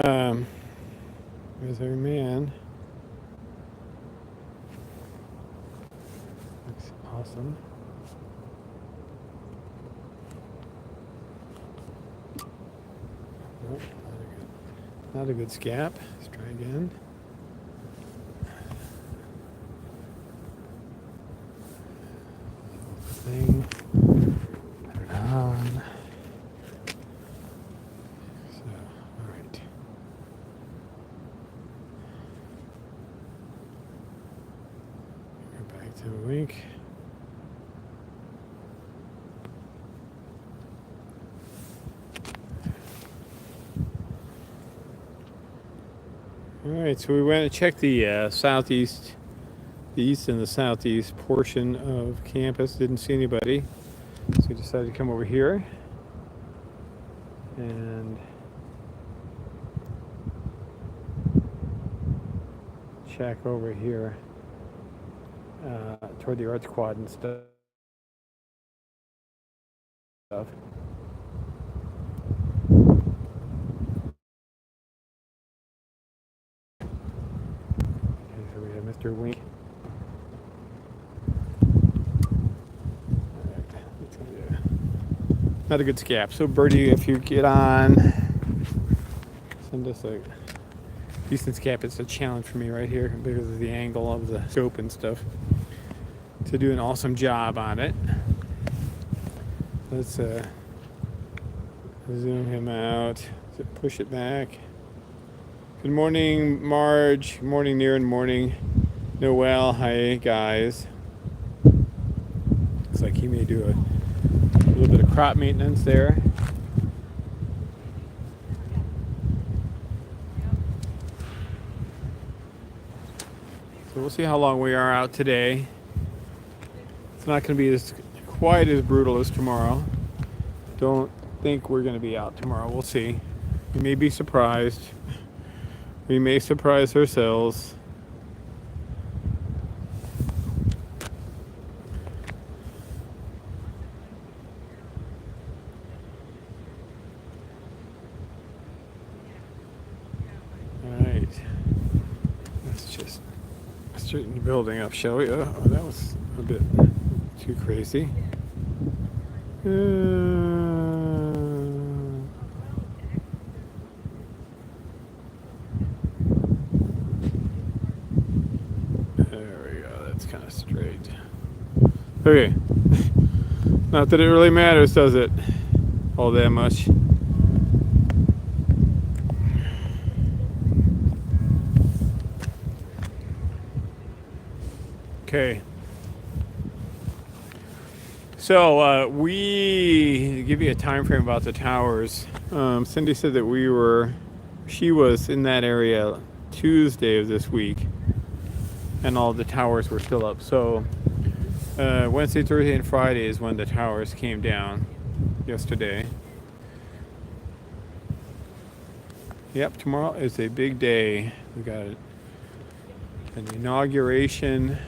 There's our man. Looks awesome. Oh, not a good scap. Let's try again. Thing. Put it on. So, all right. Go back to a week. All right, so we went and checked the southeast, the east and the southeast portion of campus. Didn't see anybody, so we decided to come over here and check over here toward the arts quad and stuff. So we have Mr. Wink. Not a good scap. So Birdie, if you get on, send us a decent scap. It's a challenge for me right here because of the angle of the scope and stuff to do an awesome job on it. Let's zoom him out. Push it back. Good morning, Marge. Good morning, Near, and morning, Noel. Hi, guys. Looks like he may do a little bit of crop maintenance there. So we'll see how long we are out today. It's not going to be quite as brutal as tomorrow. Don't think we're going to be out tomorrow. We'll see. We may be surprised. We may surprise ourselves. Alright. Let's just straighten the building up, shall we? Oh, that was a bit too crazy. Straight. Okay. Not that it really matters, does it? All that much. Okay. So we give you a time frame about the towers. Cindy said that she was in that area Tuesday of this week, and all the towers were still up. So Wednesday, Thursday, and Friday is when the towers came down yesterday. Yep, tomorrow is a big day. We got an inauguration,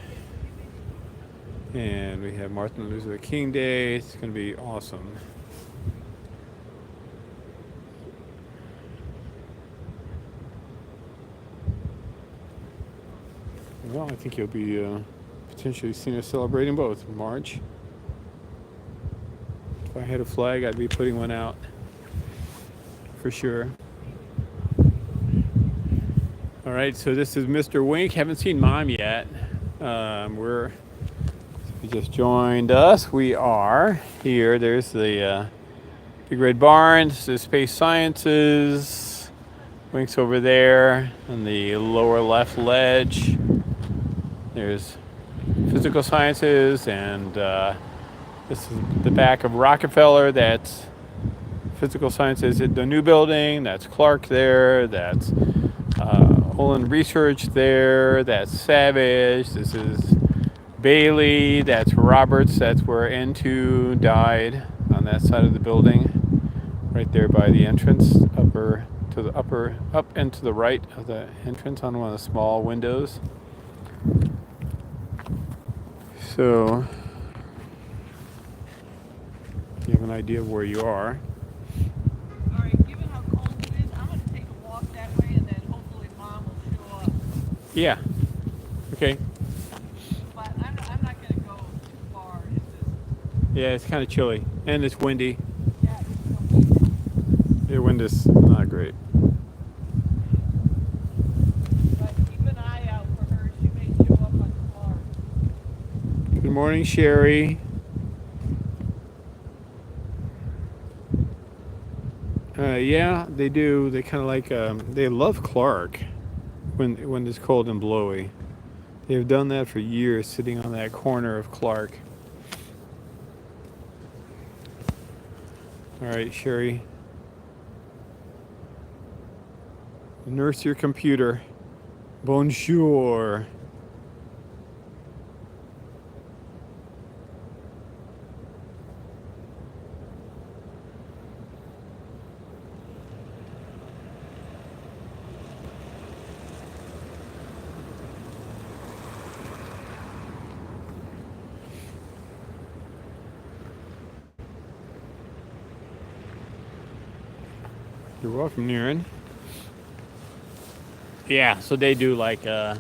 and we have Martin Luther King Day. It's going to be awesome. Well, I think you'll be potentially seeing us celebrating both. March. If I had a flag, I'd be putting one out for sure. All right, so this is Mr. Wink. Haven't seen Mom yet. He just joined us. We are here. There's the Big Red Barn. This is Space Sciences. Wink's over there on the lower left ledge. There's Physical Sciences, and this is the back of Rockefeller. That's Physical Sciences at the new building. That's Clark there. That's Olin Research there. That's Savage. This is Bailey. That's Roberts. That's where N2 died on that side of the building, right there by the entrance, up and to the right of the entrance on one of the small windows. So you have an idea of where you are. All right, given how cold it is, I'm going to take a walk down Yeah. Okay. But I'm not going to go too far into this. Yeah, it's kind of chilly and it's windy. Yeah, it's so windy. The wind is not great. But keep an eye out for her. She may show up on Clark. Good morning, Sherry. Yeah, they do. They kind of like they love Clark when it's cold and blowy. They've done that for years, sitting on that corner of Clark. All right, Sherry. Nurse your computer. Bonjour. You're welcome, Niren. Yeah, so they do like for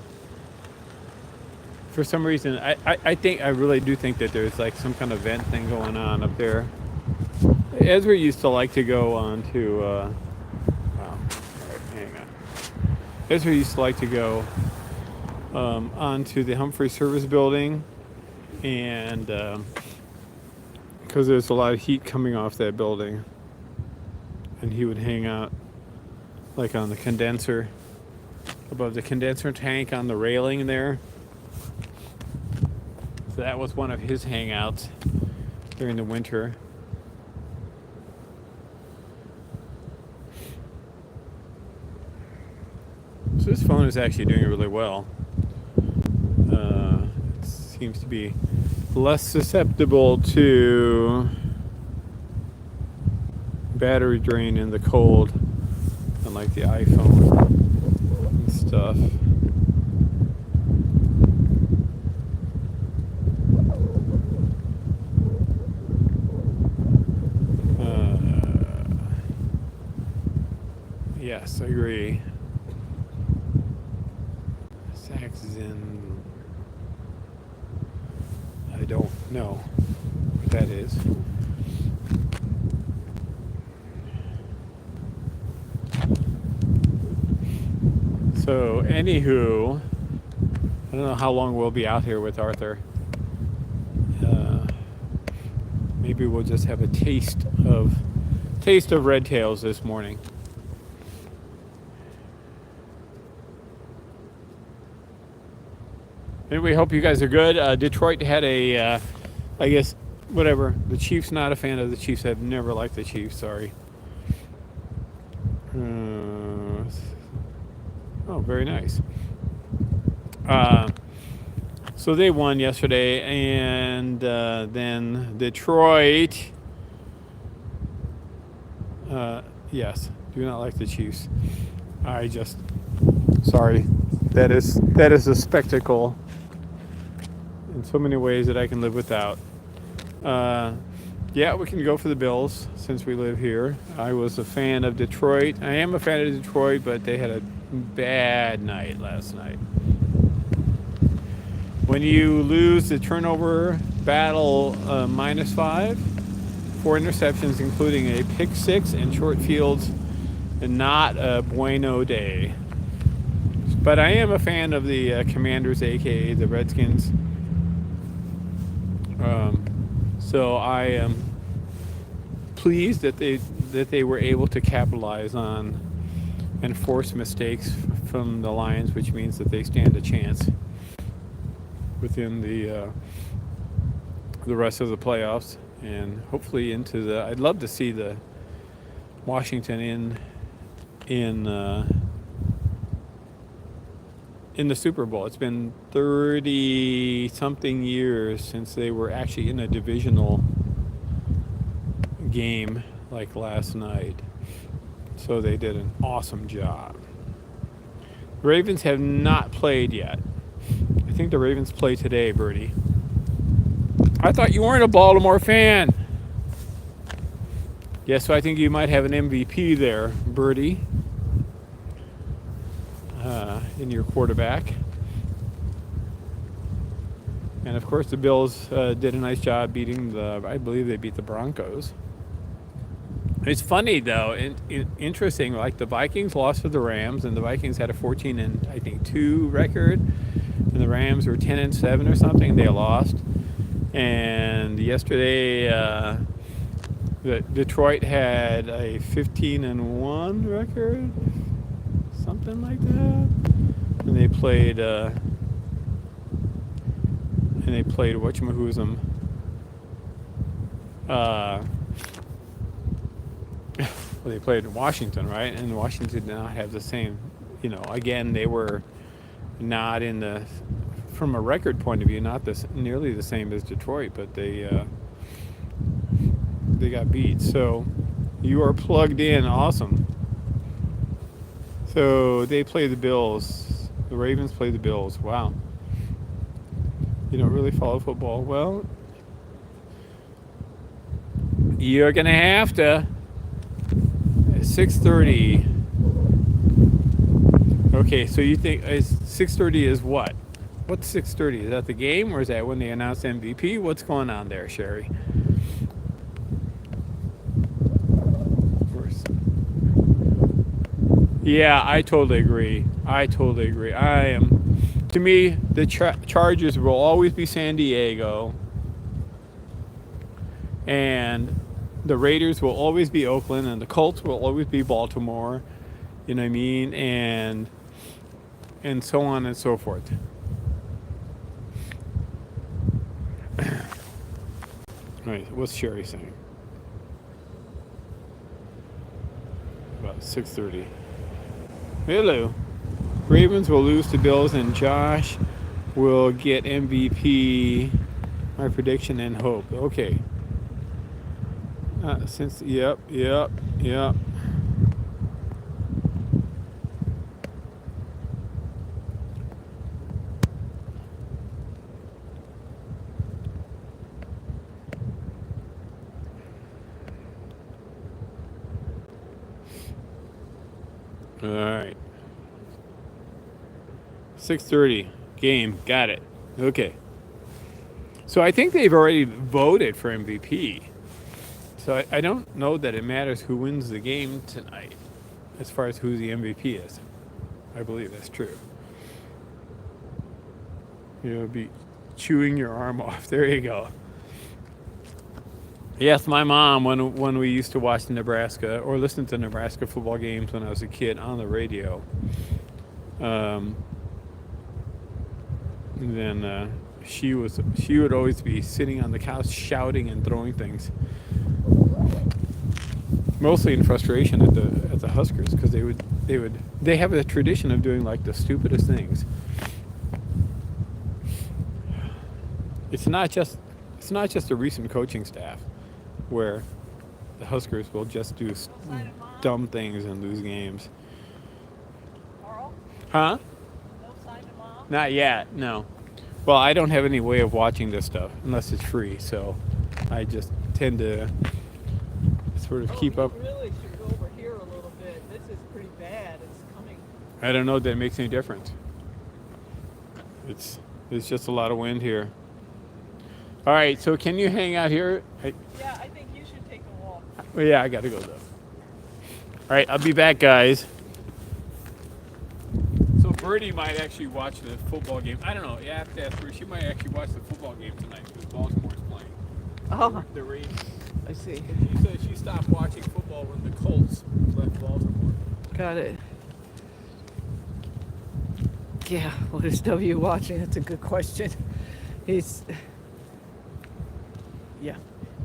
some reason I really do think that there's like some kind of vent thing going on up there. Ezra used to like to go on to all right, hang on. Ezra used to like to go onto the Humphrey Service Building, and because there's a lot of heat coming off that building, and he would hang out like on the condenser, above the condenser tank on the railing there. So that was one of his hangouts during the winter. So this phone is actually doing really well. It seems to be less susceptible to battery drain in the cold, unlike the iPhone and stuff. Yes, I agree. Saxon, I don't know what that is. So, anywho, I don't know how long we'll be out here with Arthur. Maybe we'll just have a taste of red tails this morning. Anyway, hope you guys are good. Detroit had a, I guess, whatever. The Chiefs, not a fan of the Chiefs. I've never liked the Chiefs. Sorry. Oh, very nice. So they won yesterday, and then Detroit. Yes, do not like the Chiefs. Sorry. That is a spectacle in so many ways that I can live without. Yeah, we can go for the Bills since we live here. I was a fan of Detroit. I am a fan of Detroit, but they had a bad night last night. When you lose the turnover battle -5, 4 interceptions, including a pick 6 and short fields, and not a bueno day. But I am a fan of the Commanders, aka the Redskins. So I am pleased that they were able to capitalize on and force mistakes from the Lions, which means that they stand a chance within the rest of the playoffs, and hopefully into the. I'd love to see the Washington in the Super Bowl. It's been 30-something years since they were actually in a divisional game like last night. So they did an awesome job. The Ravens have not played yet. I think the Ravens play today, Bertie. I thought you weren't a Baltimore fan. Yes, so I think you might have an MVP there, Bertie. In your quarterback. And of course, the Bills did a nice job beating I believe they beat the Broncos. It's funny though, interesting. Like the Vikings lost to the Rams, and the Vikings had a 14 and I think 2 record, and the Rams were 10 and 7 or something. They lost, and yesterday, Detroit had a 15 and 1 record, something like that, and they played whatchamahoosim. Well, they played in Washington, right? And Washington did not have the same, again, they were not from a record point of view, not nearly the same as Detroit, but they got beat. So you are plugged in, awesome. So they play the Bills. The Ravens play the Bills. Wow. You don't really follow football. Well, you're gonna have to. 6:30. Okay, so you think 6:30 is what? What's 6:30? Is that the game, or is that when they announce MVP? What's going on there, Sherry? Of course. Yeah, I totally agree. To me, the Chargers will always be San Diego, and the Raiders will always be Oakland, and the Colts will always be Baltimore. You know what I mean? And so on and so forth. All right, what's Sherry saying? About 6:30. Hello. Ravens will lose to Bills, and Josh will get MVP. My prediction and hope. Okay. Yep. All right. 6:30 game. Got it. Okay. So I think they've already voted for MVP. So I don't know that it matters who wins the game tonight as far as who the MVP is. I believe that's true. You'll be chewing your arm off. There you go. Yes, my mom, when we used to watch Nebraska or listen to Nebraska football games when I was a kid on the radio, then she would always be sitting on the couch shouting and throwing things, mostly in frustration at the Huskers, because they have a tradition of doing like the stupidest things. It's not just the recent coaching staff where the Huskers will just do dumb things and lose games. Karel? Huh? No sign of Mom? Not yet, no. Well, I don't have any way of watching this stuff unless it's free, so I just tend to sort of keep up. You really should go over here a little bit. This is pretty bad. It's coming. I don't know that it makes any difference. It's just a lot of wind here. All right, so can you hang out here? Yeah, I think you should take a walk. Well, yeah, I got to go though. All right, I'll be back, guys. So Birdie might actually watch the football game. I don't know. You have to ask her. She might actually watch the football game tonight because Baltimore's playing. Oh, The Ravens. I see. She said she stopped watching football when the Colts left Baltimore. Got it. Yeah, what is W watching? That's a good question.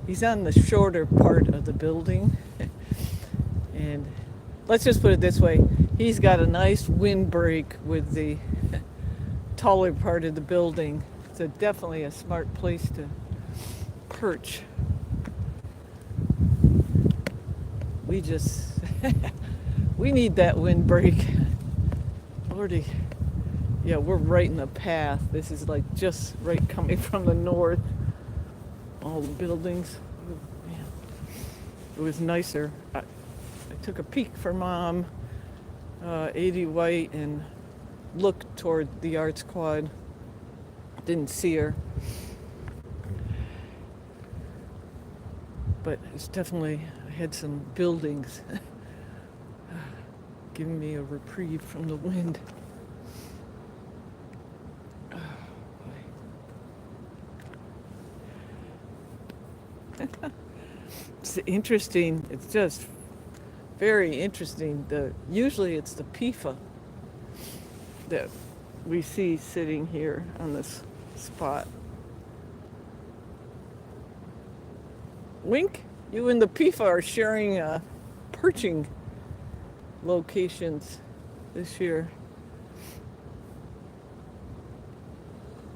He's on the shorter part of the building. And let's just put it this way. He's got a nice windbreak with the taller part of the building. So definitely a smart place to perch. We need that windbreak. Lordy. Yeah, we're right in the path. This is like just right coming from the north. All the buildings. Oh, man. It was nicer. I took a peek for Mom, 80 White, and looked toward the Arts Quad. Didn't see her. But it's definitely, I had some buildings giving me a reprieve from the wind. Oh, boy. It's interesting. It's just very interesting. Usually it's the PIFA that we see sitting here on this spot. Wink, you and the PIFA are sharing perching locations this year.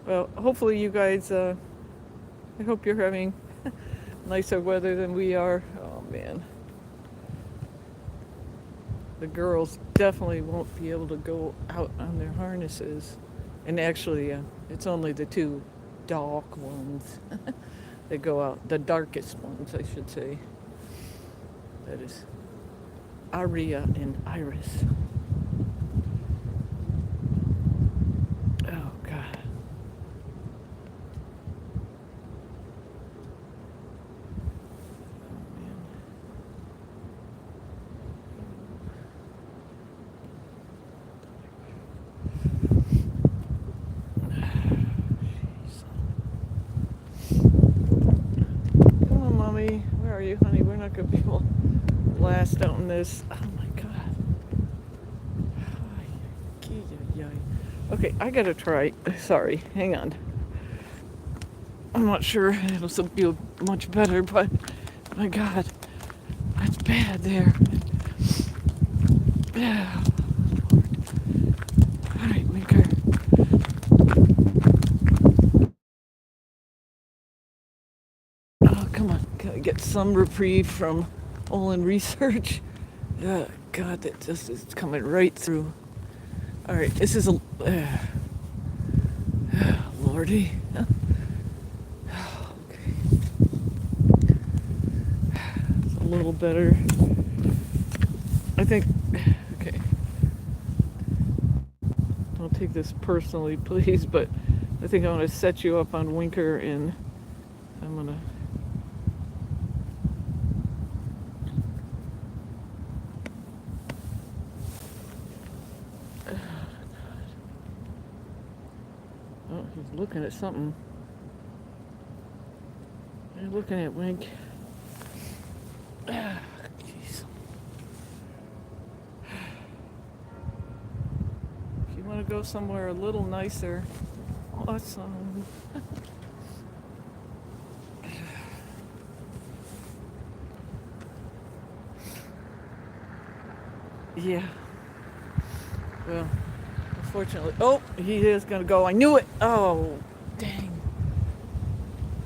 Well, hopefully you guys, I hope you're having nicer weather than we are. Oh man. The girls definitely won't be able to go out on their harnesses. And actually, it's only the two dark ones that go out. The darkest ones, I should say. That is Aria and Iris. Oh, God. Come on, Mommy. Where are you, honey? We're not going to be able to blast out in this. Oh, my God. Okay, I got to try. Sorry, hang on. I'm not sure it'll feel much better, but my God, that's bad there. Yeah. All right, Winker. Oh, come on. Gotta get some reprieve from Olin research. Oh, God, that just is coming right through. All right, this is a... Lordy. Okay. It's a little better. I think... Okay. Don't take this personally, please, but I think I'm going to set you up on Winker and I'm going to... Oh, he's looking at something. They're looking at Wink. Ah, jeez. If you want to go somewhere a little nicer, awesome. Yeah. Well, unfortunately. Oh, he is going to go. I knew it. Oh, dang.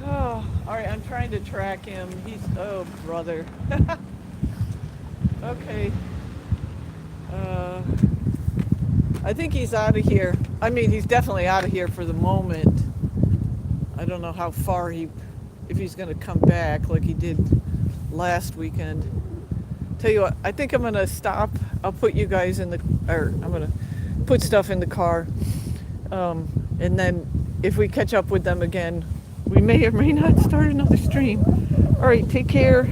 Oh, all right. I'm trying to track him. He's, oh, brother. Okay. I think he's out of here. I mean, he's definitely out of here for the moment. I don't know how far if he's going to come back like he did last weekend. Tell you what, I think I'm going to stop. I'll put you guys I'm going to put stuff in the car. And then if we catch up with them again, we may or may not start another stream. All right, take care.